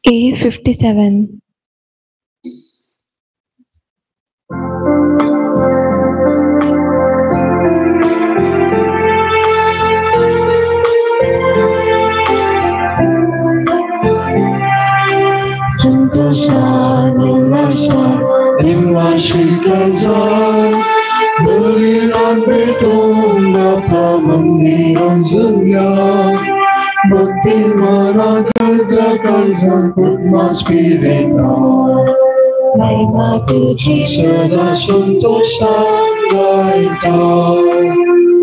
A57. Sentosa nilasha dimwashikaza beliran betong Bapa mendiran surya bhakti mana kerjakan sangkut mas pirita Laima tuji sada sentosa gaita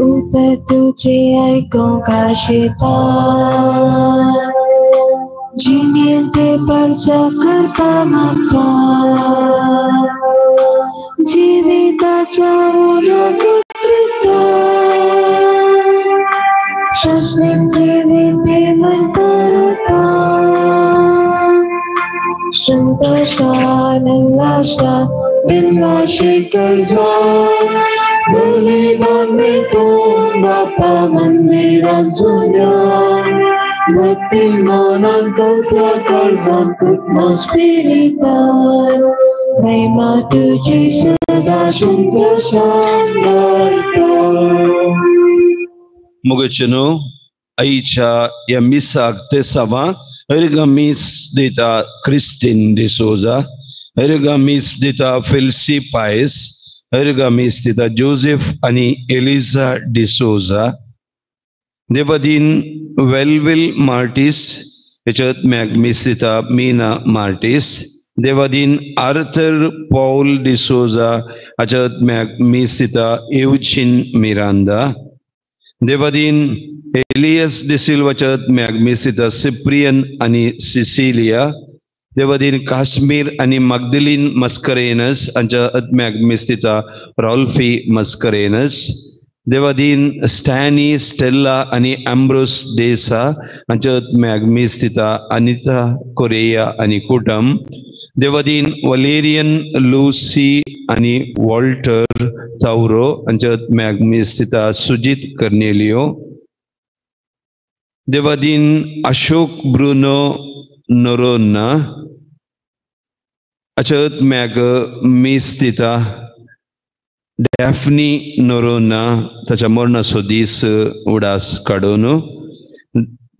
Ute tuji aikong kasita Jiniente perjakar pamata Jivitacha udakutrita Shasmin jivite mankarata Santosha nilasha dimashikaza Belidan mitong Bapa mendiran surya Bhakti manan kalsakar sangkut mas piritan Prema tuji sada sentosa gaita Mugachano Aicha Yamisak Tesava Ergamis dita Christine de Souza Ergamis dita Felci Paes Ergamis dita Joseph ani Eliza de Souza Devadin Velvil Martis Echat Magmisita Mina Martis Devadin Arthur Paul de Souza Achat Magmisita Eugene Miranda Devadin Elias de Silva Achat Magmisita Cyprian ani Cecilia Devadin Kashmir ani Magdalene Mascarenas Achat Magmisita Rolfi Mascarenas Devadin Stani Stella ani Ambrose Desa Anjat Magmistita Anita Korea ani Kutam Devadin Valerian Lucy ani Walter Tauro Anjat Magmistita Sujit Cornelio Devadin Ashok Bruno Norona Anjat Magmistita Daphne Norona Tachamorna Sodis Udas Kadono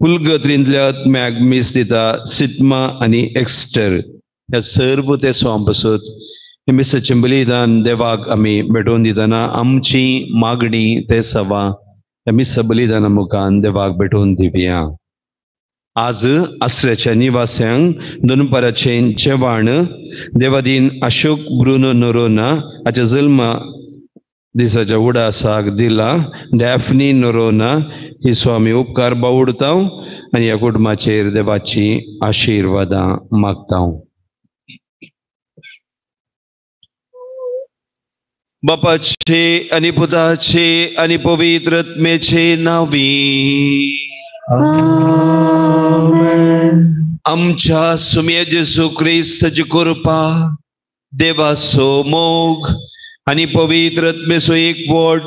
Pulgatrindlat Magmistita Sitma ani Exter या सर्व ते स्वांपासून miss चिंबलीदान देवाक आमी भेटोवन दितना आमची मागणी ते सवा मिस बलिदाना मुखान देवाक भेटोवन दिवया आज आसऱ्याच्या निवास्यांक दोनपराचें जेवण देवादीन अशोक ब्रुनो नोरोना हाच्या जल्म दिसाच्या उडासाक दिला डॅफ्नी नोरोना ही स्वामी उपकार बावडता आनी ह्या कुटुंबाचेर देवाची आशिर्वादां मागता बापाचे आणि पुताचे आणि पवित्र आत्म्याचे नावी Amen. आमच्या सुम्य जेसू ख्रिस्ताची कृपा देवाचो मोग आणि पवित्र आत्म्याचो एकवट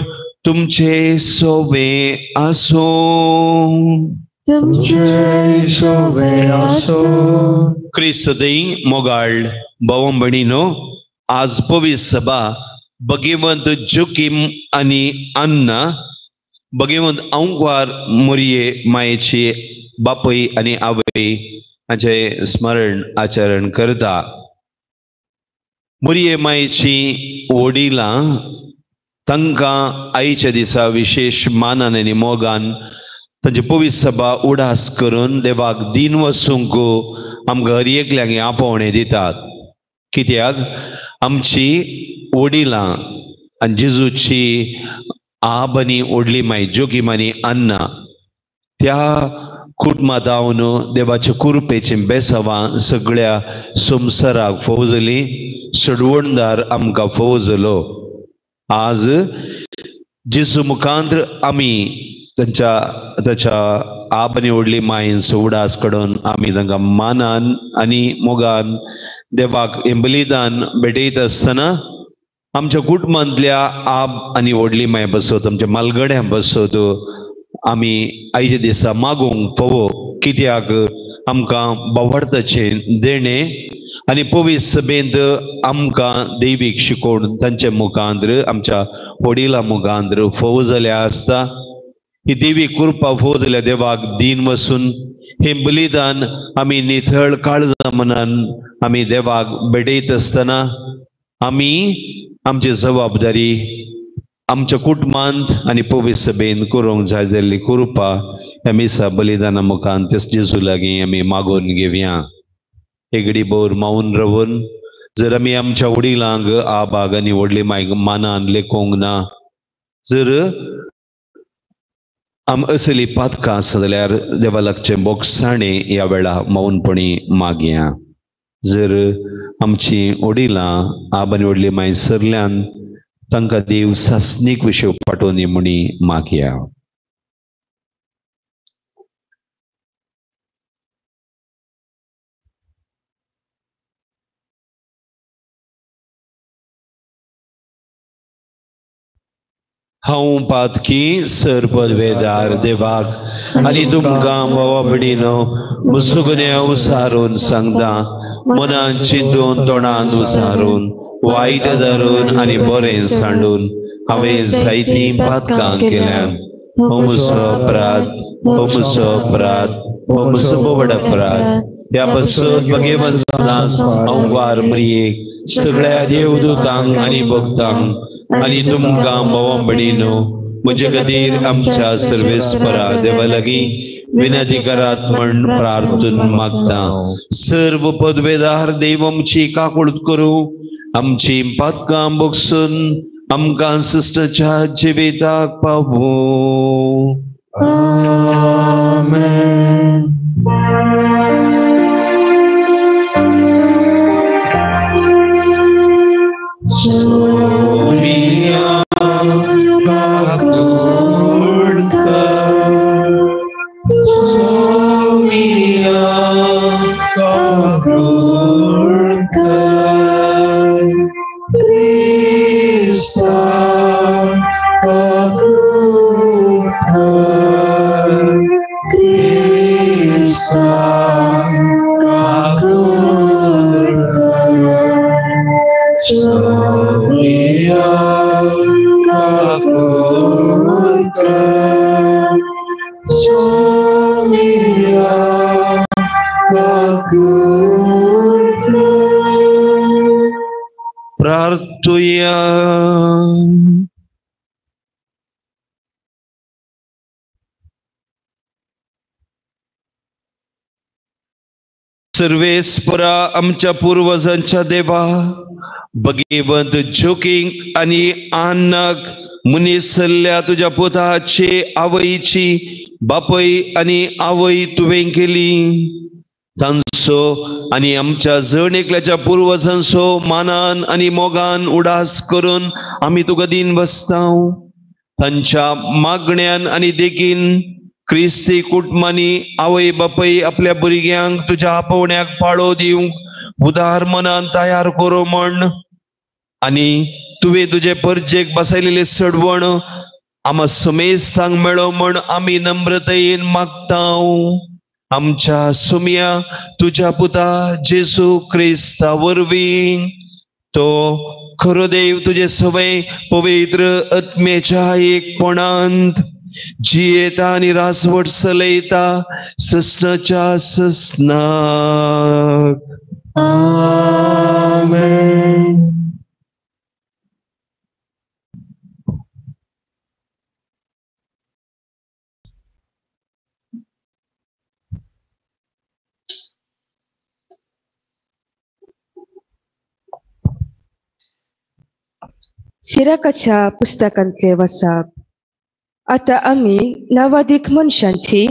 तुमचे सोवे आसो तुमचे सोवे आसो ख्रिस्त देई मोगाळ भावं भयणीनो आज पवित्र सभा भगवंत जोकीम आणि अन्ना भगवंत औंगवार मोरये मायेची बापय आणि आवय हाचे स्मरण आचरण करता मोरये मायेची वडिलां तांकां आयच्या दिसा विशेष मानान आनी मोगान तांची पवित्र सभा उडास करून देवाक दिन वसूंक आमकां हर एकल्याक आपोवणें दितात कित्याक आमची वडिलां आनी जेजूची आब आनी व्हडली माय जोगीम आनी अन्ना त्या कुटुंबांत हांवन देवाच्या कृपेची बेसवां सगळ्या संवसाराक फोवजली सडवणदार आमकां फोवजलो आज जेजू मुखांत्र आमी ताच्या आब आनी व्हडली मायेचो उडास काडून आमी तांकां मानान आनी मोगान देवाक हें बलिदान भेटयत आसतना आमच्या कुटुंबांतल्या आब आनी व्हडली माय बसत आमच्या मालगड्यां बसत आमी आयच्या दिसा मागूंक फोवो कित्याक आमकां बावडताचे देणे आणि पवित्र सभेंत आमकां दैवीक शिकोवण तांचे मुखांतर आमच्या वडिलां मुखांतर फोव जाल्या आसता। ही देवीक कृपा फोव जाल्या देवाक दिन वसून हे बलिदान आमी नितळ काळजा मनान आमी देवाक बेडयत आसतना आमी आमची जबाबदारी आमच्या कुटुंबांत आणि पवित्र सभेन करूंक जाय जाल्ली कृपा ह्या मिसा बलिदाना मुखान तेच जेजू लागीं आमी मागून घेवया। एक बोर मावून रावून जर आमी आमच्या वडिलांक आबाग आनी व्हडली मायक मानान लेखोंक ना, जर असली पातकां आसा जाल्यार देवा लागचे बोगसाणे ह्या वेळा मावूनपणी मागया। जर आमची वडिलां आब आनी व्हडली माय सरल्यान तांकां देव सासणीक विशय पाठोवनी म्हणी मागया। हांव पातकी सर पदवेदार देवाक आनी तुमकां भावा भयणीनो मुसुगण्या उसारून सांगता, मनान चिंतून तोंडान उसारून वायट धरून आनी बरें सांडून हांवें जायतीं पातकां केल्यात। हो म्हजो अपराध, हो म्हजो अपराध, हो म्हजो बोबड अपराध। ह्या पासून भगेवंतांक हांव वार मरियेक सगळ्या देवदूतांक आनी भक्तांक आनी तुमकां भावा भयणीनो म्हजे खातीर आमच्या सर्वेस्परा देवा लागीं विनंती करात म्हण प्रार्थून मागता। सर्व पदवेदार देव आमची काकूळट करूं, आमची पातकां बोगसून आमकां सृश्टीच्या जिविताक पावूं। आमेन। प्रार्थुया। सर्वेस्परा आमच्या पूर्वजांच्या देवा, भगवंत जोकींक आनी आन्नाक मनीसल्या तुझ्या पुताचे आवयची बापय आनी आवय तुवें केली। तांचो आनी आमच्या जण एकल्याच्या पूर्वजांचो मानान आनी मोगान उडास करून आमी तुका दिन बसतांव। तांच्या मागण्यान आनी देखीन क्रिस्ती कुटुंबांनी आवय बापय आपल्या भुरग्यांक तुज्या आपोवण्याक पाळो दिवंक उदार मनान तयार करूं म्हण आनी तुवें तुजे परजेक बसयलेले सडवण आमा समेस्तांक मेळो म्हण आमी नम्रतेन मागतांव। आमच्या सुम्या तुझ्या पुता जेजू क्रिस्ता वरवीं तो खरो देव तुझे सवय पवित्र आत्म्याच्या एकपणांत जियेता आनी रासवट चलयता ससनाच्या ससनाक। आमेन। सिराकाच्या पुस्तकांतले वचप। आता आमी नवादीक मनशांची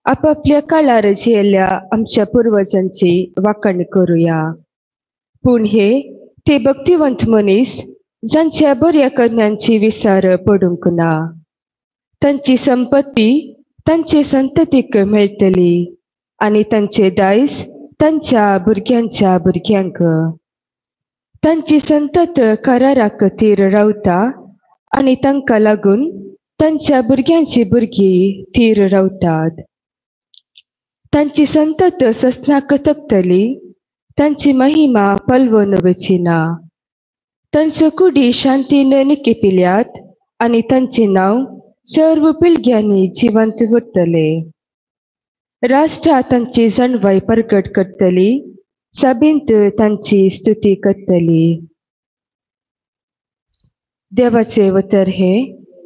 आपापल्या काळार जियेल्या आमच्या पूर्वजांची वाखण करूया। पूण हे ते भक्तिवंत मनीस जांच्या बऱ्या कर्म्यांची विसर पडूंक ना। तांची संपत्ती तांचे संततीक मेळटली आनी तांचे दायज तांच्या भुरग्यांच्या भुरग्यांक। तांची संतत कराराक तीर रावता आनी तांकां लागून तांच्या भुरग्यांची भुरगीं तीर रावतात। तांची संतत सस्नाक तकतली, तांची महिमा पलवून वचिना. तांचो कुडी शांतीन निकेपिल्यात आनी तांचे नांव सर्व पिळग्यांनी जिवंत उरतले. राष्ट्रां तांची जणवाय प्रकट करतली, सभेंत तांची स्तुती करतली. देवाचे उतर हे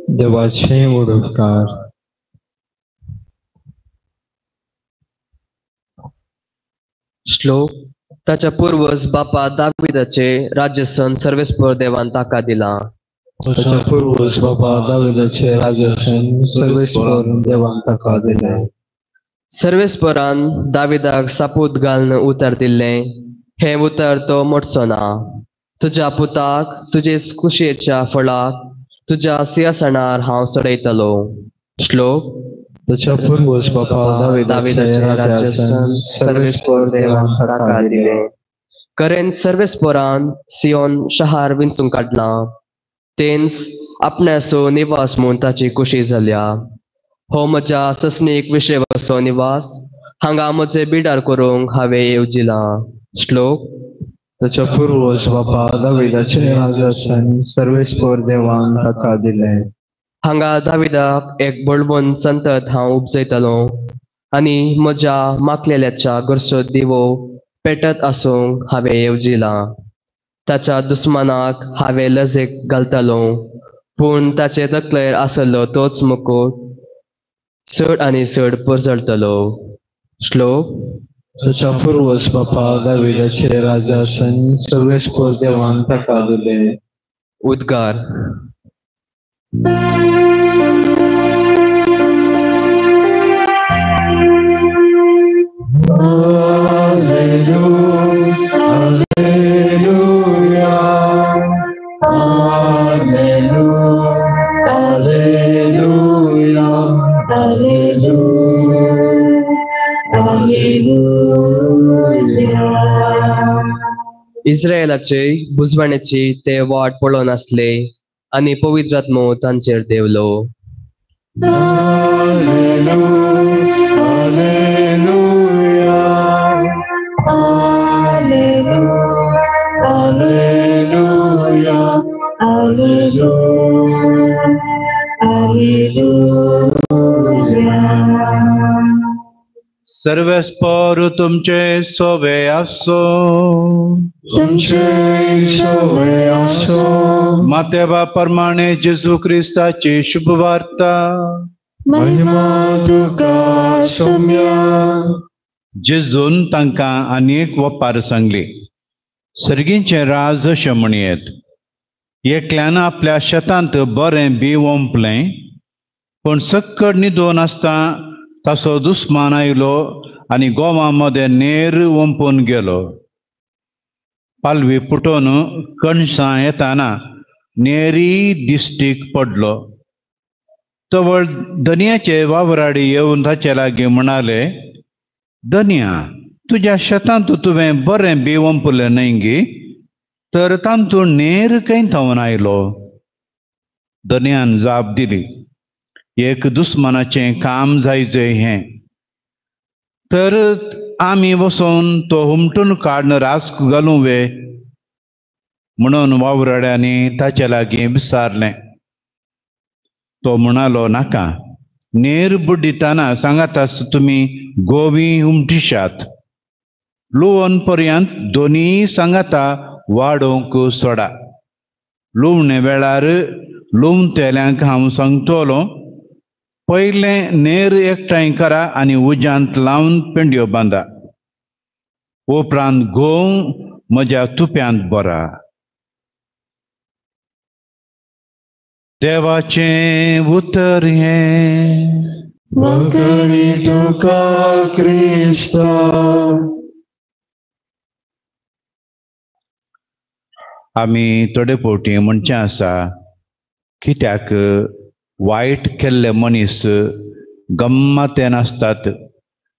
देवाचे उपकार. श्लोक. ताच्या पूर्वज बापा दाविदाचे राज्यसन सर्वेस्पर देवान ताका दिला. ताच्या पूर्वज बाबा दाविदाचे राजसन सर्वेस्वर देवान ताका दिले. सर्वेस्परान दाविदाक सापूत घालून उतर दिले. हे उतर तो मोडचो ना. तुझ्या पुताक तुजे कुशेच्या फळाक तुझ्या सिंहासनार हांव चडयतलो. श्लोक. ताच्या पूर्वज बाबा दाविदाचे राजसन सर्वेस्वर देवान ताका दिले. करेन सर्वेस्परान सियोन शहार विंचून काडला. तेन्स आपणाचो निवास म्हूण ताची कुशी जाल्या. हो म्हज्या ससनीक विशेवचो निवास, हांगा म्हजे बिडार करूंक हांवें येवजिला. श्लोक. ताच्या पूर्वज बाबा दाविदाचे राजसन सर्वेस्वर देवान ताका दिले. हांगा दाविदाक एक बळवून संतत हांव उपजयतलो आनी म्हज्या मागलेल्याच्या घरचो दिवो पेटत आसूंक हांवें येवजिला. ताच्या दुस्मानाक हांवें लजेक घालतलो, पूण ताचे तकलेर आसलो तोच मुकुट चड आनी चड परजळटलो. श्लोक. ताच्या पूर्वज बाबा दाविदाचे राजसन सर्वेस्वर देवान ताका दिले. उद्गार. इस्रायेलाचे बुजवाण्याची ते वाट पळोवन आसले आनी पवित्र आत्मो तांचेर देवलो. सर्वेस्पर तुमचे सोवे आसो. तुमचे सोवे आसो. मातेवा प्रमाणे जेजू क्रिस्ताची शुभ वार्ता. महिमा तुका सौम्या. जेजून तांकां आनीक वपार सांगली. सर्गींचे राज अशें म्हणयेत. एकल्यान आपल्या शेतांत बरें बी वंपलें, पूण सक्कड न्हिदोन आसता ताचो दुस्मान आयलो आनी गोवां मदें नेर वंपून गेलो. पालवी फुटोवन कणसां येताना नेरी दिश्टीक पडलो. तवळ धन्याचे वावराडी येवन ताचे लागीं म्हणाले, धन्या, तुज्या शेतांत तुवें बरें बी वंपलें न्हय गे, तर तांतून नेर खंय थावन आयलो. धन्यान जाप दिली, एक दुस्मानाचें काम जायचें हें. तर आमी वचोन तो हुमटून काडून रास्क घालूं वे म्हणून वावराड्यांनी ताचे लागीं विचारलें. तो म्हणालो, नाका, नेर बुड्डिताना सांगातास तुमी गोवी उमटिशात. लुवोन पर्यंत दोनी सांगाता वाडोवंक सोडा. लुवणे वेळार लुवतेल्यांक हांव सांगतलो, पयलें नेर एकठांय करा आनी उज्यांत लावन पेंड्यो बांदा. उपरांत घोव म्हज्या तुप्यांत बरा. देवाचें उतर हें. वखणी तुका क्रिस्ता. आमी थोडे फावटी म्हणचे आसा, कित्याक वायट केल्ले मनीस गम्मातेन आसतात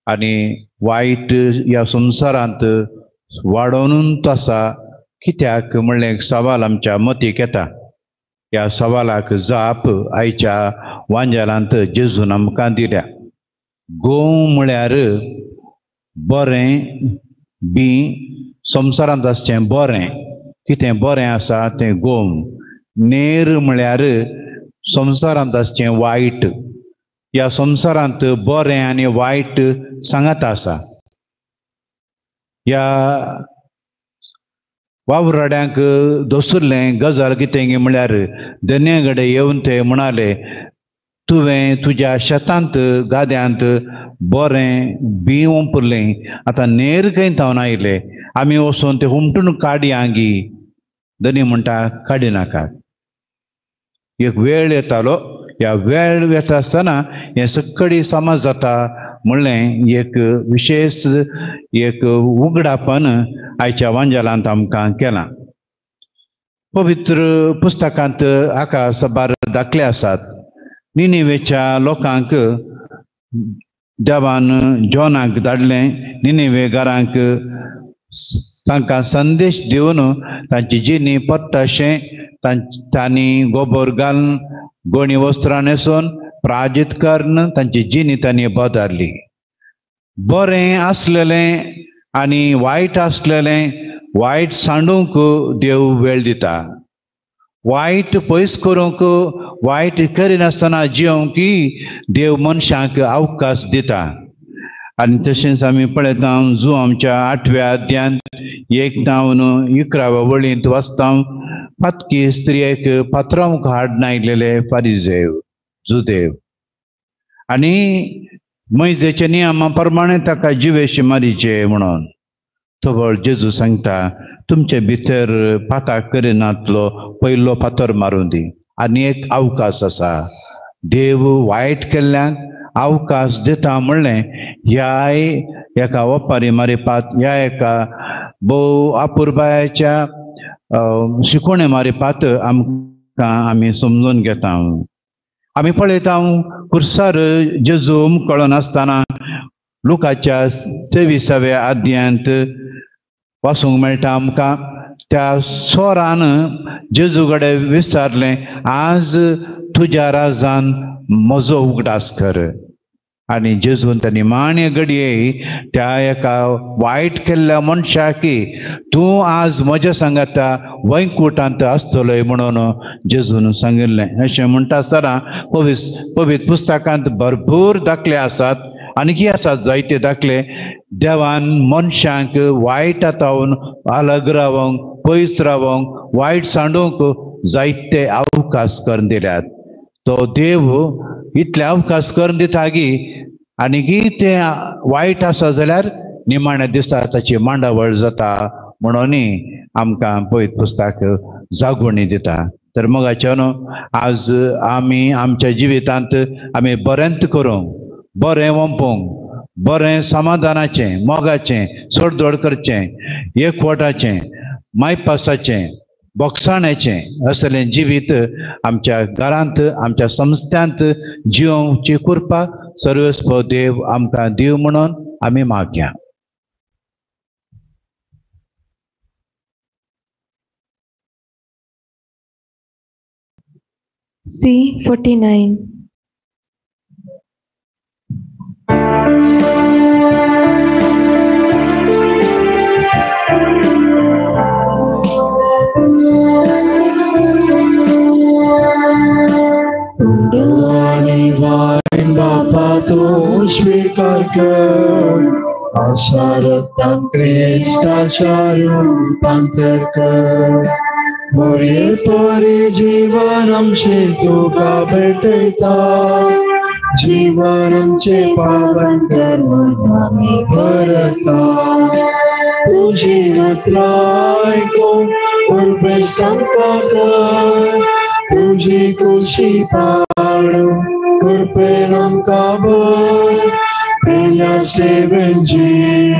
आनी वायट ह्या संवसारांत वाडोवनूच आसा. कित्याक म्हणलें एक सवाल आमच्या मतीक येता. ह्या सवालाक जाप आयच्या वांजेलांत जेजून आमकां दिल्या. गोव म्हळ्यार बरें बी संवसारांत आसचें बरें कितें बरें आसा तें गोम नेर म्हळ्यार संवसारांत आसचें वायट ह्या संवसारांत बरें आनी वायट सांगात आसा ह्या वावराड्यांक दसुरलें गजाल कितें म्हळ्यार धन्य कडेन येवन ते म्हणाले तुवें तुज्या शेतांत गाद्यांत बरें बी उंपरलें आतां नेर खंय थावन आयले आमी वचून ते हुमटून काडया गी धनी म्हणटा काडिनाकात एक वेळ येतालो ह्या वेळ येता आसतना हें सक्कळी समाज जाता म्हणलें एक विशेश एक उगडापण आयच्या वांजेलांत आमकां केलां पवित्र पुस्तकांत हाका सबार दाखले आसात निनेवेच्या लोकांक देवान जॉनाक धाडलें निनेवेकारांक तांकां संदेश दिवन तांची जिणी पडटा अशें तांणी गोबर घालून गोणी वस्त्रां न्हेसून प्राजीत करून तांची जिणी तांणी बदरली बरें आसलेलें आनी वायट आसलेलें वायट सांडूंक देव वेळ दिता वायट पयस करूंक वायट करिनासतना जियोंकी देव मनशांक अवकाश दिता आनी तशेंच आमी पळयता जो आमच्या 8व्या अध्यायांत 1-11 वळींत वाचता पातकी स्त्रियेक पात्रांक हाड नायिल्ले फारिजेव जुदेव आनी मैजेच्या नियमा प्रमाणे ताका जिवेशी मारीचे म्हणून तोवर जेजू सांगता तुमचे भितर पाताक करिनातलो पयलो फातर मारून दी आनी एक अवकाश आसा देव वायट केल्ल्यांक अवकाश दिता म्हणलें ह्या एका ओपारी मारिपात ह्या एका भोव अपुरबायाच्या शिकोणे मारिपात आमकां आमी समजून घेता आमी पळयता खुर्सार जेजू कळोन आसतना लुकाच्या 26व्या अध्यायांत वाचूंक मेळटा आमकां त्या सोरान जेजू कडेन विचारलें आज तुज्या राजान म्हजो उगडास कर आनी जेजून तांणी माणे घडये त्या एका वायट केल्ल्या मनशाक तूं आज म्हज्या सांगाता वैकुंठांत आसतलोय म्हणून जेजून सांगिल्लें अशें म्हणटा आसतना पवित्र पुस्तकांत भरपूर दाखले आसात आनीक आसात जायते दाखले देवान मनशांक वायट आतावन अलग रावंक पयस रावंक वायट सांडूंक जायते अवकाश करून दिल्यात तो देव इतले अवकाश करून दिता गी आनी ते वायट आसा जाल्यार निमाण्या दिसा ताची मांडावळ जाता म्हणून आमकां पवित्र पुस्तक जागोवणी दिता तर मोगाचे आज आमी आमच्या जिवितांत आमी बरेंत करूंक बरें वंपूंक बरें समाधानाचें मोगाचें सोडधोड करचें एकवटाचें मायपासाचें बोगसाण्याचें असलें जिवीत आमच्या घरांत आमच्या संस्थांत जिवोवची कृपा सर्वेस्पर देव आमकां दिव म्हणून आमी मागया C49 Bapa tu स्वीकार कर आशा रक्तान ख्रिस्ताच्या रूपांतर कर मोरे परे जीवन आमचे तुका भेटयता जीवन आमचे पावन कर म्हूण आमी करता तुजी मात्रा आयकून परमेश तांकां कर तुजी खुशी पाडू कृपेन आमकां भर पेल्या सेवेन जीव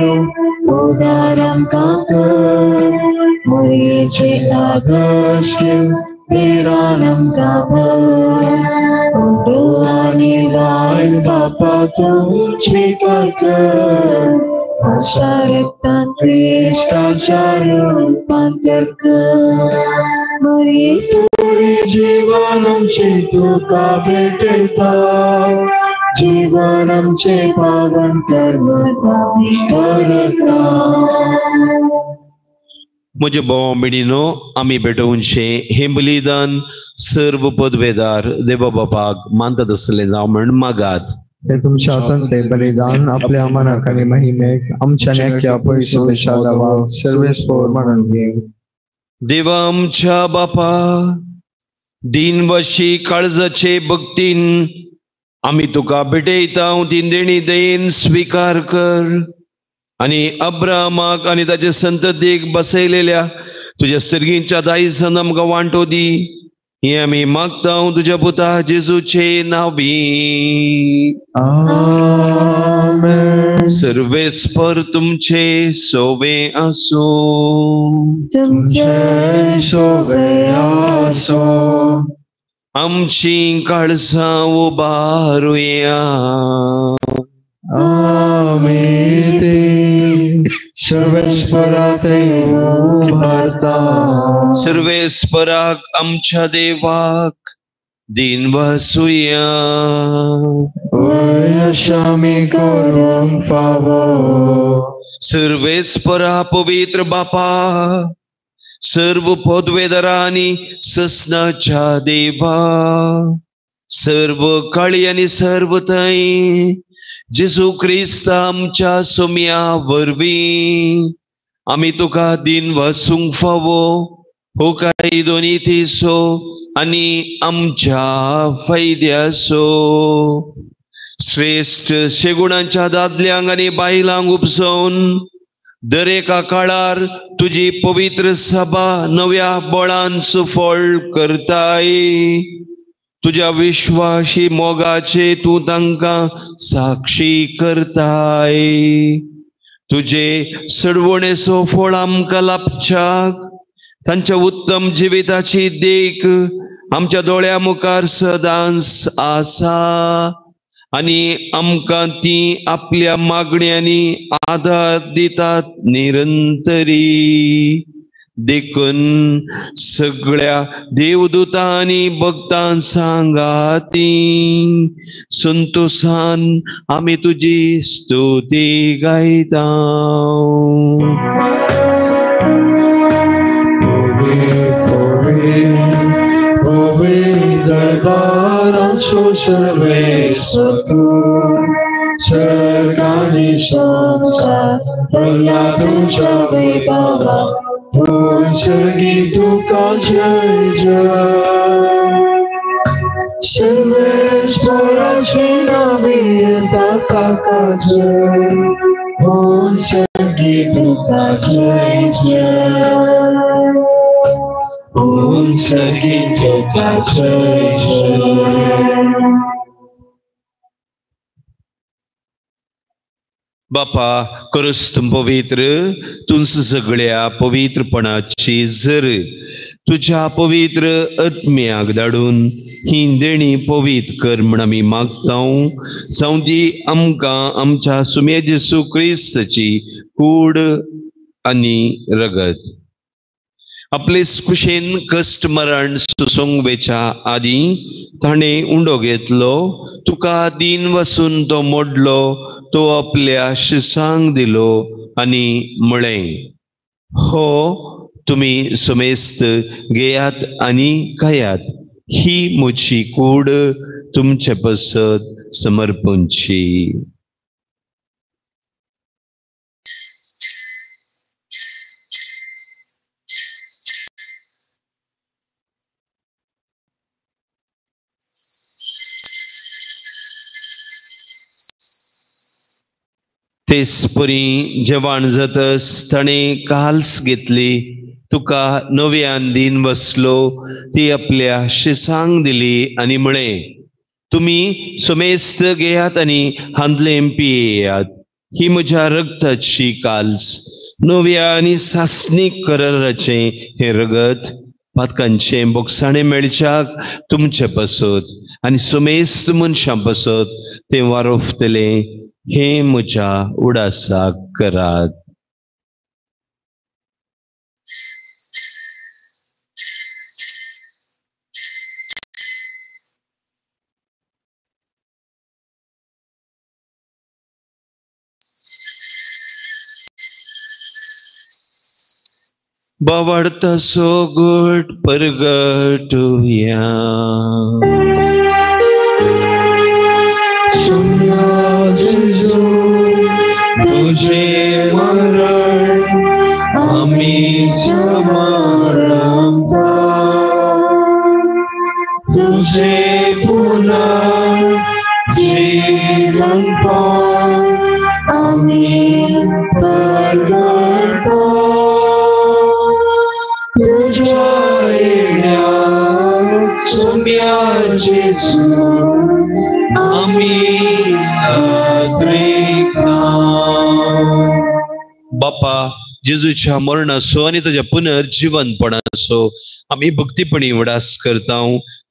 उदार आमकां कर मयेचे आदर्श घेवन देरान आमकां भर उडो आनी वायन बापा तूं स्वीकार कर आशा रक्तान ख्रिस्ताच्या रूपांतर कर मरे जीवन आमचे तुका भेटयता जीवन आमचे पावन म्हजे भाव बिडीनो आमी भेटोवनशे हे बलिदान सर्व पदवेदार देवा बापाक मानतात असले जावं म्हण मागात. हे तुमच्या हातांतले बलिदान आपल्या मनाक आणि महिमेक आमच्या नेक्या पयसो देशाला सर्वेस्पोर म्हणून घे. देवा आमच्या बापा, दिनवशी काळजाचे भक्तीन आमी तुका भेटयता ती देणी दयेन स्वीकार कर आणि अब्राहमाक आणि ताचे संततीक बसयलेल्या तुझ्या सर्गींच्या दायिसान आमकां वांटो दी. हे आमी मागता तुझ्या पुता जेजूचे नावी. आमेन. सर्वेस्पर तुमचे सोवे आसो. तुमचे सोवे आसो. आमची काळजां उबारुया. आमी ते सर्वेस्परात उभारता. सर्वेस्पराक आमच्या देवाक दिन वसूया. यश आमी करूंक फावो. सर्वेस्परा पवित्र बापा, सर्व पदवेदारा आनी ससनाच्या देवा, सर्व काळी आनी सर्व थंय जेजू क्रिस्त आमच्या सोम्या वरवीं आमी तुका दिन वसूंक फावो. हो काय दोनी तिसो आनी आमच्या फायद्यासो. श्रेष्ठ शेगुणांच्या दादल्यांक आनी बायलांक उपसोवन दरेका काळार तुजी पवित्र सभा नव्या बळान सुफळ करताय. तुझ्या विश्वासी मोगाचे तू तांकां साक्षी करताय. तुझे सडवणेचो फळ आमकां लाभच्याक तांच्या उत्तम जिविताची देख आमच्या दोळ्या मुखार सदांच आसा आनी आमकां ती आपल्या मागण्यांनी आदार दितात निरंतरी. देखून सगळ्या देवदूतां आनी भक्तां सांगाती संतोषान आमी तुजी स्तुती गायता. दरबारांचो सर्वेस्वर तूं, स्वर्गानी संसार भरला तुझ्या वैभवान. सर्गी तुका जय जय. सर्वेस्पराचे नावे ताका जय. सर्गी तुका जय जय. सर्गी तुका जय जय. बापा करूस तुम पवित्र तुंस सगळ्या पवित्रपणाची झर तुझ्या पवित्र आत्म्याक धाडून ही देणी पवित्र कर म्हण आमी मागता. जावं ती आमकां आमच्या सुम्या जेजू क्रिस्ताची कूड आनी रगत. आपले कुशेन कश्ट मरण सुसंगेच्या आदी ताणें उंडो घेतलो. तुका दिन वसून तो मोडलो. तो आपल्या शिसांक दिलो आनी म्हळें, हो तुमी समेस्त घेयात आनी खायात. ही म्हजी कूड तुमचे पसत समर्पणची. तेच परी जेवण जातस ताणें काल्स घेतली. तुका नव्यान दिन वसलो. ती आपल्या शिसांक दिली आनी म्हळें, तुमी समेस्त घेयात आनी हांदलें पियेयात. ही म्हज्या रगताची काल्स, नव्या आनी सासणीक कराराचे हे रगत पातकांचे बोगसाणे मेळच्याक तुमचे पसत आनी समेस्त मनशां पसत ते वारोफतले. हे म्हज्या उडासाक करात. बावडता सोगुट परगटुया तुझे मरण आम्ही जमारता तुझे पुन्हा जीवन आम्ही परगटता तुझ्या येण्या सोम्याचे आम्ही बापा जेजूच्या मरणासो आणि ताच्या पुनर्जीवनपणासो आम्ही भक्तीपणी उडास करता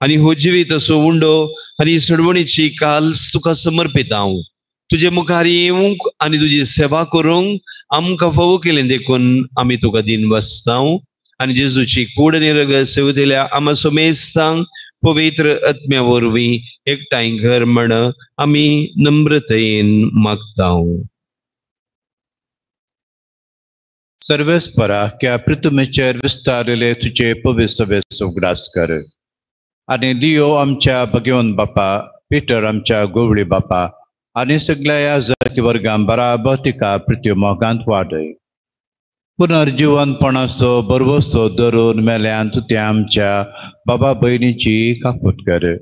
आणि हो जिवीत असो उंडो आणि सडवणीची काल तुका समर्पिता तुझे मुखार येवंक आणि तुझी सेवा करूंक आमकां फावो केलें देखून आम्ही तुका दिन बसता आणि जेजूची कूड आणि रगत सेवलेल्या आम्हा सोमेस्तांक पवित्र आत्म्या वरवीं एकठांय घर म्हण आम्ही नम्रतेन मागता सर्वेस्परा क्या पृथ्वीचेर विस्तारिले तुझे पवित्र सभेचो उगडास कर आणि लिओ आमच्या भगवंत बापा पिटर आमच्या गोवळी बापा आणि सगळ्या याजक वर्गां बराबर तिका पृथ्वी मोगांत वाडय पुनर्जीवनपणाचो बरवसो धरून मेल्यान तुते आमच्या बाबा भयणीची काकूट कर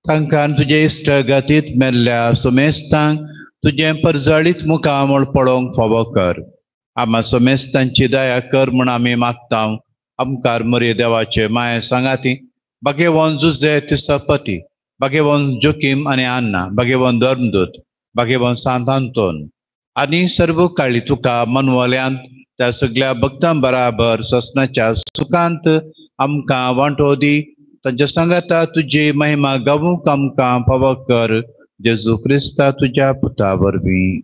तांकां तुजे इश्टगातीत मेल्ल्या सोमेस्तांक तुझे परजळीत मुखामळ पळोवंक फावो कर आम्हा सोमेस्तांची दया कर म्हूण आमी मागता आमकार मरी देवाचे माये सांगाती भगवंत जुझे तिसपती भगवंत जोकीम आनी आन्ना भगवंत धर्मदूत भगवंत सांत आंतोन आनी सर्व काळी तुका मनवल्यांत त्या सगळ्या भक्तां बराबर ससनाच्या सुखांत आमकां वांटो दी तांच्या सांगाता तुजी महिमा गावूंक आमकां फावो कर जेजू क्रिस्ता तुज्या पुता वरवीं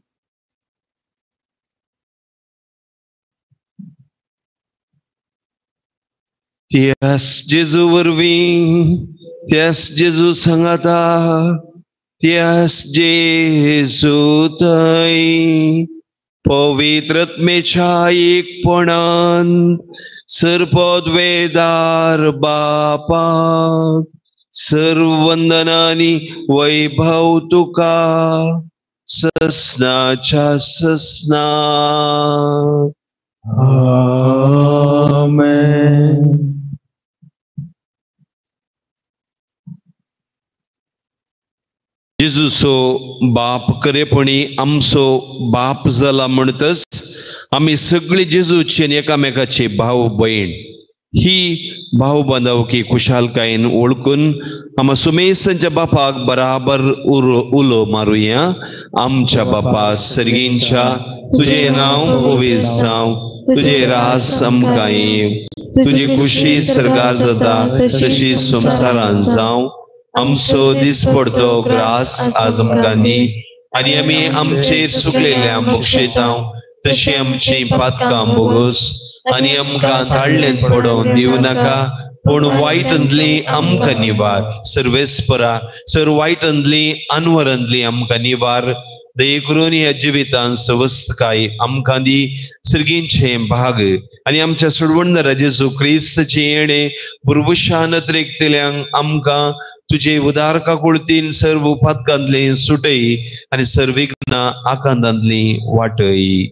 त्यास जेजू वरवीं त्यास जेजू सांगाता त्यास जेजू थंय पवित्रत्मेच्या एकपणान सर्पद वेदार बापाक सर्वंदनानी वैभव तुका ससनाच्या ससना आमेन. जेजूचो बाप खरेपणी आमचो बाप जाला म्हणटच आम्ही सगळी जेजूची आणि एकामेकाची भाव भयण ही भाव बांधवकी कुशालकायेन ओळखून आम्हा सुमेसांच्या बापाक बराबर उलो मारूया. आमच्या बापा सर्गींच्या तुझे नाव पवित्र जावं तुझे रास आमकां येव तुझी खुशी सरकार जाता तशी संसारान जावं आमचो दिसपडतो ग्रास आज आमकां दी आनी आमी आमचेर चुकलेल्या मोक्षेता तशी आमची पातकां बोगोस आनी आमकां ताळ्ळेंत पडोवन दिवं नाका पूण वायटांतली आमकां निवार. सर्वेस्परा सर वायटांतली अनवरांतली आमकां निवार. दये करून ह्या जिवितांत सवस्तकाय आमकां दी सर्गींचे भाग आनी आमच्या सोडवणदारा जेजू क्रिस्ताचे येणे पुर्वशान त्रेकतल्यांक आमकां तुझे उदार काकुळतीन सर्व उपातकांतली सुटय आनी सर्विघ्नां आकांतांतली वाटय.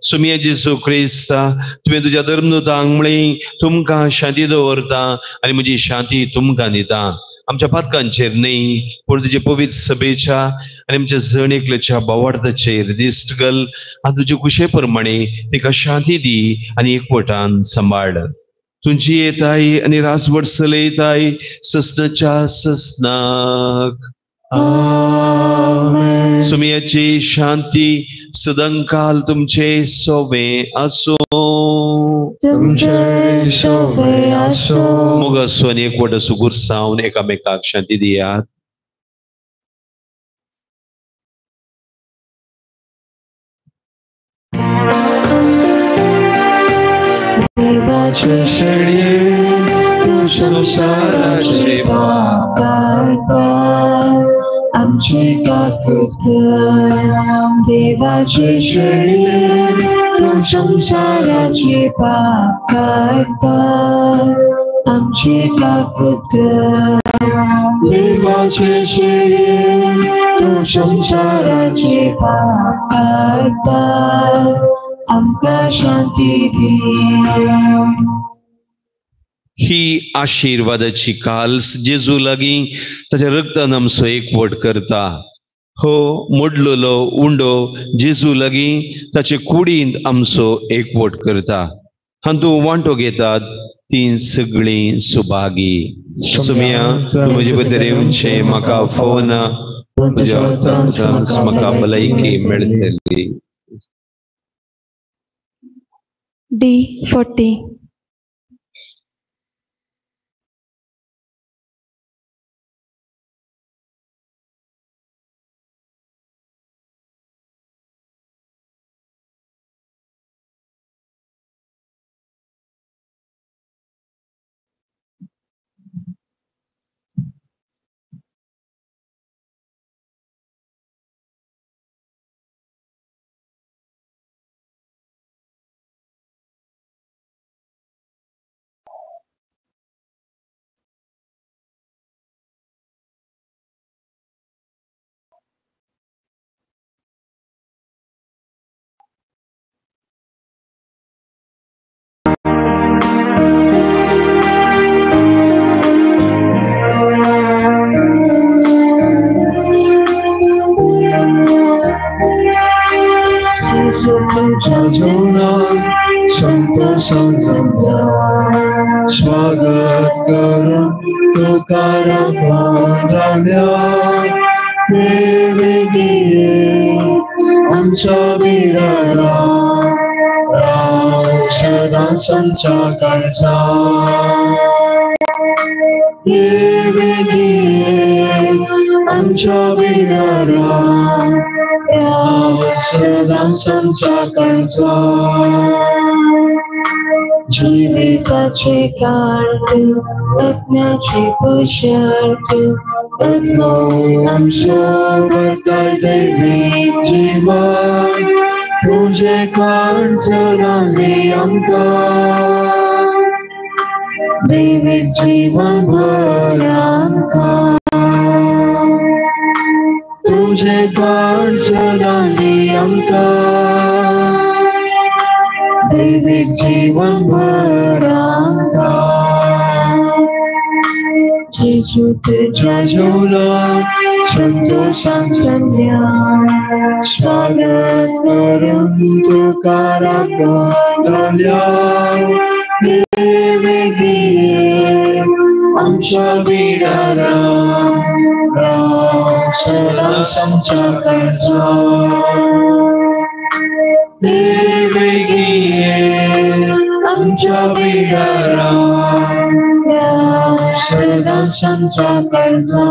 सुमिया जेजू क्रिस्ता तुवें तुज्या धर्मदूतांक म्हळें तुमकां शांती दवरता आनी म्हजी शांती तुमकां दिता. आमच्या पातकांचेर न्ही पूण तुजे पवित्र सभेच्या आनी आमच्या जण एकल्याच्या भावार्थाचेर दिश्ट घाल आनी तुजे कुशे प्रमाणे तिका शांती दी आनी एकवटान सांबाळ. तुमची येताय आनी रासभर चलयताय ससनाच्या ससनाक. सुमियाची शांती सदांकाल तुमचे सोबे आसो. मोग असो आनी एकवट असो गुरसावन एकामेकाक शांती दियात. संसाराचे आमची ताकद कर देवाचे शरीर तू संसाराचे पाप काढता आमची ताकद कर देवाचे शरीर तू संसाराचे पाप काढता आमका शांती दे ही आशीर्वादाची काल जेजू लागीं ताच्या रक्तान आमचो एकवट करता हो मोडलेलो उंडो जेजू लागीं ताचे कुडींत आमचो एकवट करता हातूंत वांटो घेतात ती सगळीं सुभागी सुम्या म्हजे भितर येवचे म्हाका फोन म्हज्या म्हाका भलायकी मेळटली D40 स्वागत करून तुकाराम आमच्या बिडाला राव सदा संचा करचा आमच्या बिडाला राव सदा संचा करचा जीविताचे काढ अज्ञाचे पशाट आमच्या करताय दैविक जीवन तुझे काढ जरांगे आमका दैविक जीवन भर आमका तुझे काढ जरांगे आमका दैविक जीवन भर आमका जेजू तुझ्या जीवनात संतोषान संध्या स्वागत करून तुकाराम गोंधळ्या देवी आमच्या बिडाला राव सदा संचा करचा आमच्या बिडाला सदा संचा करचा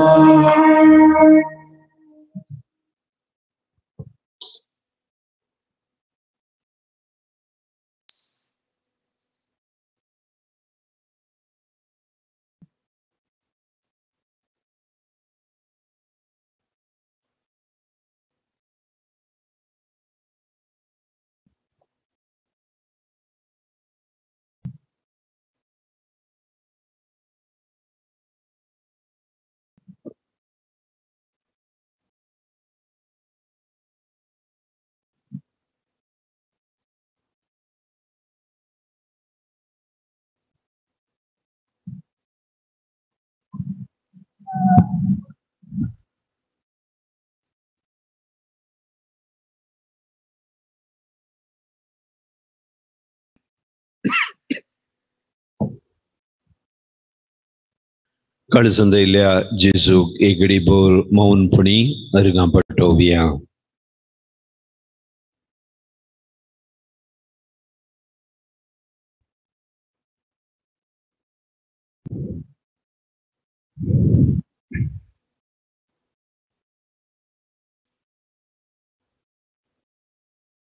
काळजून दयल्या जेजूक एक घडीभर मौनपणी अर्गां पटोवया.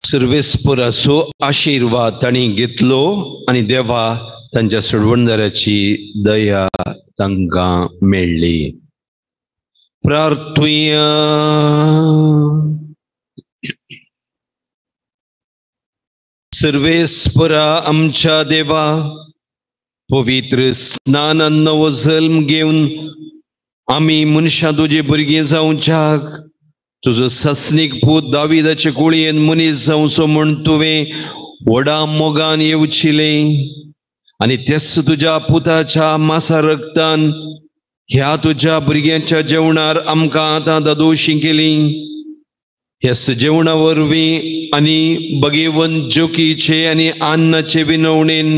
सर्वेस्पराचो आशीर्वाद तांणी घेतलो आनी देवा तांच्या सोडवणदाराची दया तांकां मेळ्ळी. प्रार्थुया. सर्वेस्परा आमच्या देवा, पवित्र स्नानान नवो जल्म घेवन आमी मनशां तुजे भुरगीं जावच्याक तुजो सस्नीक पूत दाविदाचे कुळयेन मनीस जावचो म्हूण तुवें व्हडा मोगान येवचिले आनी तेच तुज्या पुताच्या मासा रक्तान ह्या तुज्या भुरग्यांच्या जेवणार आमकां आतां दादोशी केली. ह्याच जेवणा वरवीं आनी भगेवन जोकीचे आनी अन्नाचे विनवणेन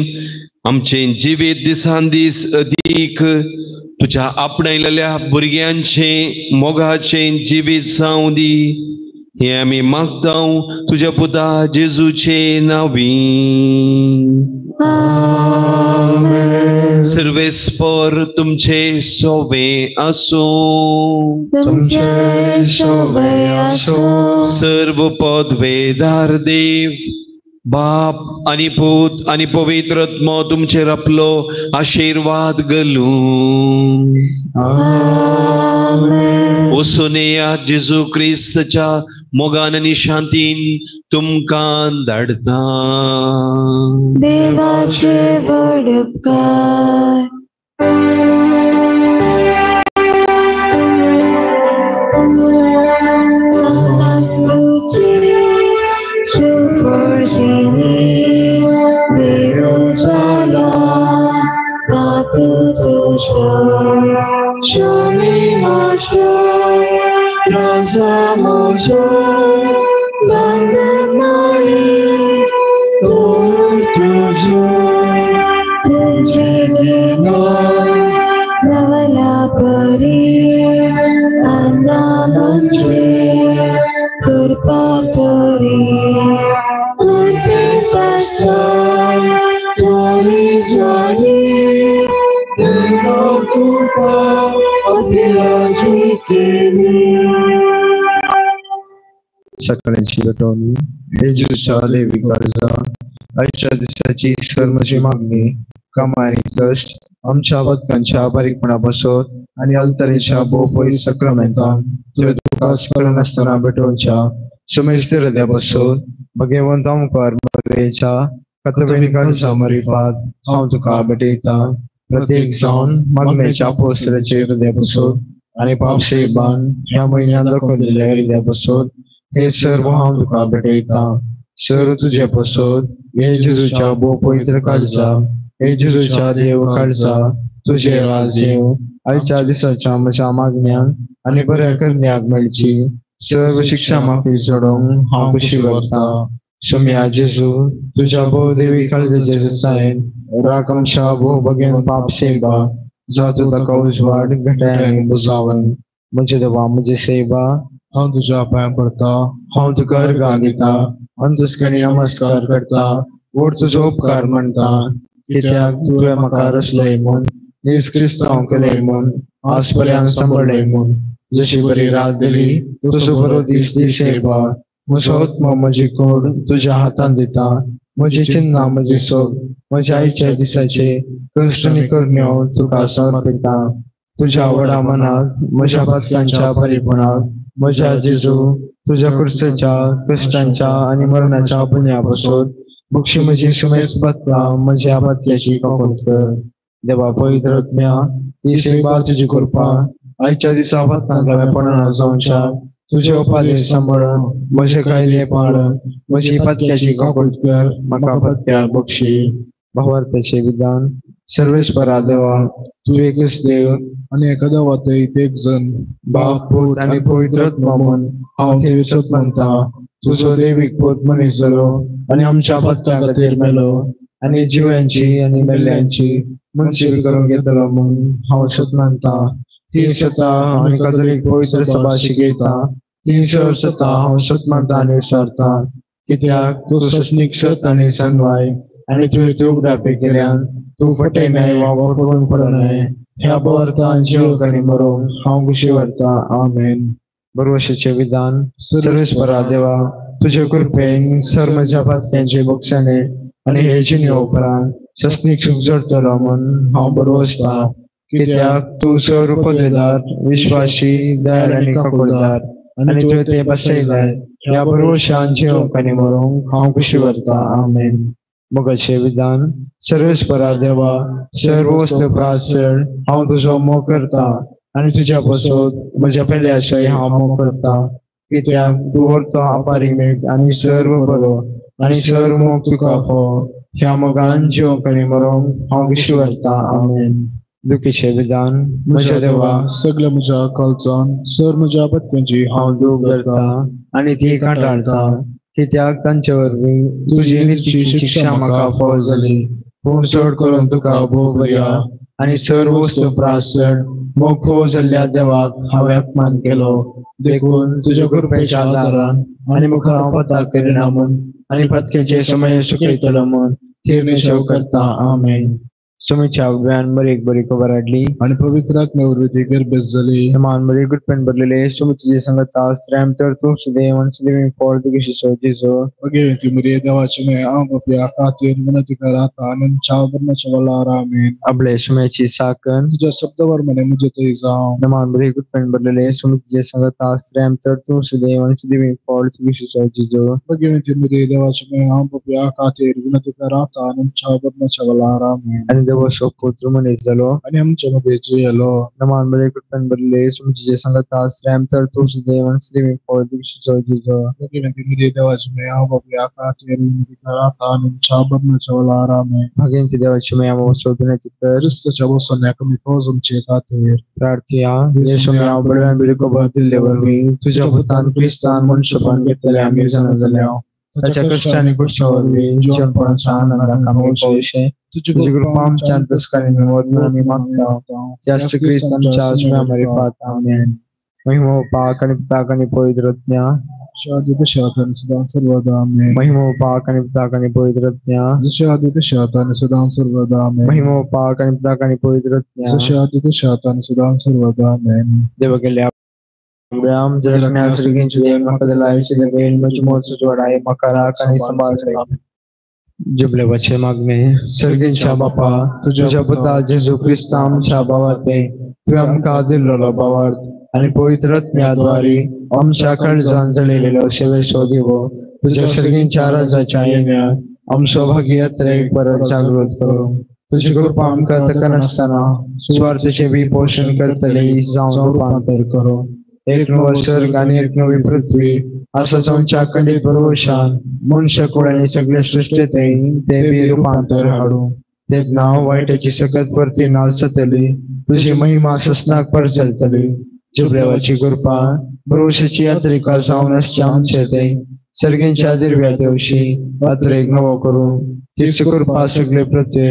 आमचे जिवीत दिसान दीस अदीक तुज्या आपणायलेल्या भुरग्यांचे मोगाचे जिवीत जावं दी. हे आमी मागतां तुज्या पुता जेजूचे नांवी. सर्वेस्पर तुमचे सोबे आसो. तुमचे सोबे आसो. सर्व पदवेदार देव बाप आणि पूत आणि पवित्र आत्मा तुमचेर आपलो आशीर्वाद घालूं. वचून येया जेजू क्रिस्ताच्या मोगान आनी शांतीन तुमकां धाडटा. देवाचे व्हड उपकार. सगळ्यांची गटवणी जेजूच्या देवी गरजा आयच्या दिसाची सर्वची मागणी कमाई कष्ट आमच्या बदकांच्या बारीकपणापासून आणि अल्तरेच्या बोपई सक्रामेंतान तुवें तुका स्मरण आसतना भेटोवच्या सुमेस्ते हृदयापासून भगवंत ओंकार मरेच्या कतवेणी काळजा मरिपात हांव तुका भेटयता. प्रत्येक जावन मागणेच्या पोस्टराचे हृदयापासून आणि पापसेबान ह्या म्हयन्यात दाखवलेल्या हृदयापासून हे सर्व हांव तुका भेटयता. सर्व तुझे पासून हे जेजूच्या भोव पवित्र काळजा, हे जेजूच्या देव काळजा, तुझे राज येव आयच्या दिसाच्या म्हज्या मागण्यान आनी बऱ्या करण्याक मेळची सर्व शिक्षा माफी सोडोवंक हांव खुशी करता. सुम्या जेजू तुझ्या भोव देवी काळजाचे दिसायन राख आमच्या भोव भगेन पाप सेवा जातू ताका उजवाड घटाय बुजावन म्हणजे देवा म्हजी सेवा हांव तुज्या पांयां पडटा. हांव तुका अर्गां दिता, अंतस्कणी नमस्कार करता, व्हड तुजो उपकार म्हणटा. कित्याक तुवें म्हाका रचलय म्हूण, नीज क्रिस्तांव केलय म्हूण, आज पर्यंत सांबाळलय म्हूण. जशी बरी रात दिली तसो बरो दीस दी सेवा. म्हजो आत्मा म्हजी कूड तुज्या हातान दिता. म्हजी चिन्नां म्हजी सोग म्हज्या आयच्या दिसाचे कश्ट आनी करण्यो तुका समर्पिता. तुज्या व्हडा मनाक म्हज्या पातकांच्या बरेपणाक म्हज्या जेजू तुझ्या कुर्सेच्या कष्टांच्या आणि मरणाच्या पुण्यापासून बक्षी म्हजी सुमेस पातका म्हज्या पातक्याची काकूट कर. देवा पवित्र आत्म्या ही सेवा तुजी कृपा आयच्या दिसा पातकांक पडना जावच्या तुझे उपादेश सांबाळून म्हजे कायदे पाळ म्हजी पातक्याची काकूट कर. म्हाका पातक्याक बक्षी. भावार्थाचे विधान. सर्वेस्परा देवा तू एकच देव आणि एखादा वातयत एक जण बाप पूत आणि पवित्र आत्मा म्हूण हांव थिरसत म्हणटा. तुजो देवीक पूत मनीस जालो आणि आमच्या पातक्या खातीर मेलो आणि जिव्यांची आणि मेल्ल्यांची मनशिबी करून घेतलो म्हूण हांव सत मानता. ती सता आणि कातोलीक पवित्र सभा शिकयता. ती सता हांव सत मानता आनी विचारता. कित्याक तूं सस्नीक सत आनी सनवाय आणि तुवें त्यो उगडापे केल्यान तूं फटयनाय वा वळखून पडनाय. ह्या बर्थान जिवक आनी मरोवंक हांव खुशी व्हरता. आमेन. बरोवशेचे विधान. सर्वेस्परा देवा तुजे कृपेन सर म्हज्या पातक्यांचे बक्षाने आणि हे जिणे उपरांत सस्नीक सुख जडतलो म्हूण हांव बरो आसता. कित्याक तू सर्व पदवीदार विश्वासी दयाळ आणि कपडदार आणि तुवें ते बसयलाय ह्या भरवशान जिवंक आनी मरूंक हांव खुशी करता आमेन. मोगाचें विधान. सर्वेस्परा देवा सर्व वस्तू प्रासळ हांव तुजो मोग करता आनी तुज्या बसोत म्हज्या पेल्याचोय हांव मोग करता. कित्याक तू व्हरतो आपारी मेघ आनी सर्व बरो आनी सर्व मोग तुका हो ह्या मोगान जिवंक आनी मरूंक हांव खुशी करता आमेन. दुखीचें विधान. म्हज्या देवा सगळ्या म्हज्या काळजान सर म्हज्या पत्त्यांची हांव दूख धरता आनी ती काटाळटा. कित्याक तांचे वरवीं तुजी निजची शिक्षा म्हाका फळ जाली. पूण चड करून तुका भोग बऱ्या आनी सर्व वस्तू प्रासळ मोग फोव जाल्ल्या देवाक हांवें अपमान केलो. देखून तुज्या कृपेच्या आदारान आनी मुखार हांव पताक करिना म्हूण आनी पतकेचे समय सुकयतलो म्हूण थिरमेशव करता आमेन. सुमीच्या अभियान बरी खबर हाडली आणि पवित्र आत्म्यावरती गर्भेस झाली. मान बरी गुटपेन बरलेले सुमितीची संगता स्त्रॅम तर तू सुदे लिविंग फॉर द गिशीचो जिजो Pagayunti Maria देवाची मे आमच्या खातीर विनंती करता आणि चावरणाच्या वलार आमेन. आपले सुमेची साकन तुझ्या शब्दावर म्हणे म्हणजे ते जाऊ. मान बरी गुटपेन बरलेले सुमितीची संगता स्त्रॅम तर तू सुदे लिविंग फॉर द गिशीचो जिजो Pagayunti Maria देवाची मे आमच्या खातीर विनंती करता आणि चावरणाच्या वलार आमेन. आणि देव पुत्र मनीस झालो आणि आमच्या मध्ये जे आलो. मान बरी गुटपेन बरलेले सुमितीची संगता स्त्रॅम तर तू सुदे लिविंग फॉर द गिशीचो जिजो Pagayunti Maria देवाची मे आमच्या खातीर विनंती करता आणि चावरणाच्या वलार आमेन. भगिनीची देवाची मे आम्हाला शोधण्याची तर क्रिस्तच्या बसवण्या कमी फौजमचे खातीर प्रार्थया येशू मे हांव बडव्यान बरी खबर दिल्ले वरवीं तुज्या पुतान क्रिस्तान मनशापान घेतलेले आमी जाणा जाल्या ताच्या कश्टांनी कुशा वरवीं जीवनपणाच्या आनंदाक आमी पावशे. तुजी कृपा आमच्या अंतस्कारांनी निवडून आमी मागता त्याच क्रिस्तांच्या आत्म्या आमी पाहता आमेन. महिमा पाक आणि पिताक आणि पवित्र आत्म्या शादी शातन सदा सर्वदा आमेन. महिमा पाक आणि पिताक आणि पवित्र आत्म्या शादी शातन सदा सर्वदा आमेन. महिमा पाक आणि पिताक आणि पवित्र आत्म्या शादी शातन सदा सर्वदा आमेन. देव गेल्या Abraham जगण्या सगळ्यांची देव म्हाका दिला आयुष्य देवेन म्हजी मोच जोडाय म्हाका राख आनी सांबाळ. जुबले वचे मागणे. सर्गींच्या बापा तुझ्या पुता जेजू क्रिस्त आमच्या भावाते तुवें आमकां दिल्लो भावार्थ आनी पवित्र आत्म्याद्वारे आमच्या काळजान जळिल्लो सेवेचो दिवो तुझ्या सर्गींच्या राजाच्या येण्यात आमचो भागी यात्रेक परत जागृत करो. तुझी कृपा आमकां तका नासतना स्वार्थाचे बी पोषण करतली जावन रूपांतर करो. एक नवो सर्ग आनी एक नवी पृथ्वी असोच आमच्या अखंडीत भरवशान मनुष्य कुळांनी सगळे सृष्टीत ते बी रूपांतर हाडू. ते नाव वाईटाची सकत परती नाचतली तुझी महिमा ससनाक परचलतली. जुबलेवाची कृपा भरवशाची यात्रिका जावन आसचे आमचे ते सर्गींच्या दिव्या दिवशी यात्रेक नवो करू. तीच कृपा सगळे पृथ्वी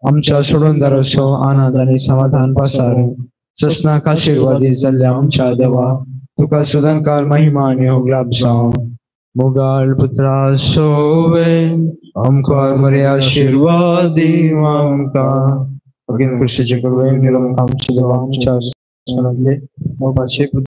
आमच्या सोडून दारोसो आनंद आनी समाधान पसारू. ससनाक आशीर्वादी जाल्ल्या आमच्या देवा तुका सदांकाळ महिमा आनी होगलाप जावं. मुगाल पुत्रा सोवे आमकां मरे आशीर्वाद दिव आमकां. भगिनी कृष्णाचे कडवे निरंक आमचे देवा आमच्या